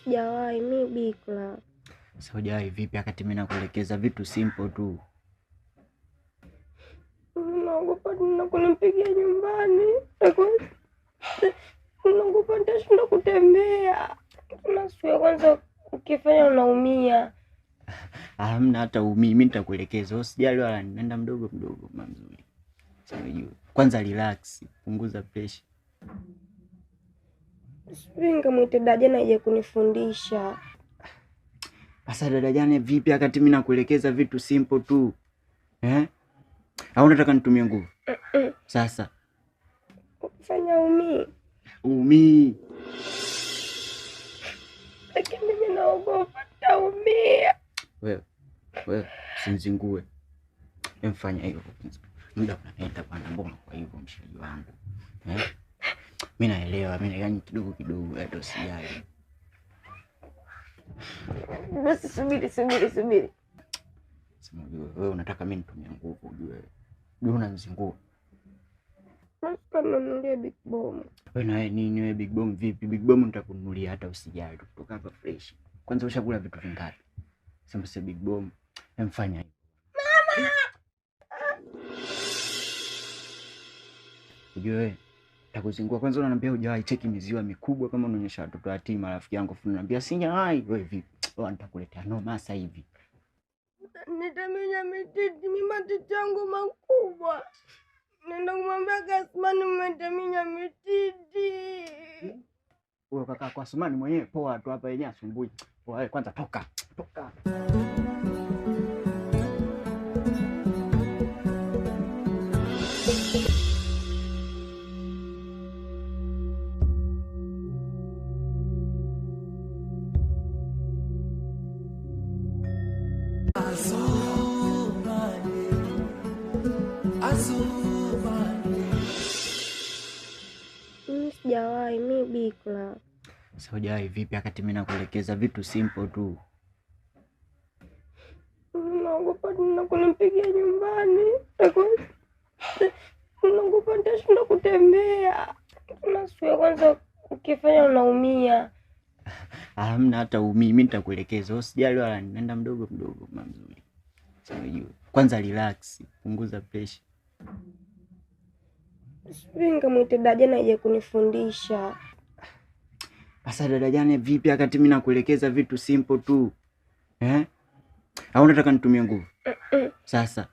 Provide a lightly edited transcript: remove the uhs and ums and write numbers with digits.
Sijawahi mimi bikla. Sasa hujawahi vipi wakati mimi nakuelekeza vitu simple tu? Naogopa tena kunipigia nyumbani. Naogopa nitashinda kutembea. Nasikia kwanza ukifanya unaumia. Hamna hata umii, mimi nitakuelekeza. Usijali wala nenda mdogo mdogo mzuri. Unajua. Kwanza relax, punguza pressure. Sipinga mwite Dajana aje kunifundisha. Sasa Dajana vipi wakati mimi nakuelekeza vitu simple tu? Au unataka nitumie nguvu? Sasa Fanya umii. Umii. Lakini mimi naogopa nitaumia. Wewe usinzingue. Mfanya hivyo. Muda unaenda bwana, mbona kwa hivyo mshikaji wangu? Mimi naelewa, mimi yani kidogo kidogo hata usijali. Basi subiri. Sema wewe unataka mimi nitumie nguvu ujue. Ndio unanizingua. Kama nunulie Big Bomb. Wewe na nini wewe Big Bomb vipi? Big Bomb nitakununulia hata usijali, kutoka hapa fresh. Kwanza ushakula vitu vingapi? Sema sasa Big Bomb, mfanya hivyo. Mama! Ujue takuzingua kwanza, unaniambia hujawahi cheki miziwa mikubwa kama unaonyesha watoto yatima. Rafiki yangu unaniambia sijawahi. Wewe vipi? Wewe nitakuletea noma sasa hivi. Nitamenya matiti yangu makubwa. Nenda kumwambia Kasmani mmetaminya mititi. Wewe kaka kwa Kasmani mwenyewe poa tu hapa yenyewe asumbui. Wewe kwanza toka. Sijawahi mimi bikla. Sasa hujawahi vipi wakati mimi nakuelekeza vitu simple tu? Naogopa tena kunipigia nyumbani. Naogopa nitashinda kutembea. Nasikia kwanza ukifanya unaumia. Hamna hata umii, mimi nitakuelekeza. Usijali wala nenda mdogo mdogo mzuri. Unajua. Kwanza relax, punguza pressure. Sipinga mwite Dajana aje kunifundisha. Sasa Dajana vipi wakati mimi nakuelekeza vitu simple tu? Au unataka nitumie nguvu? Sasa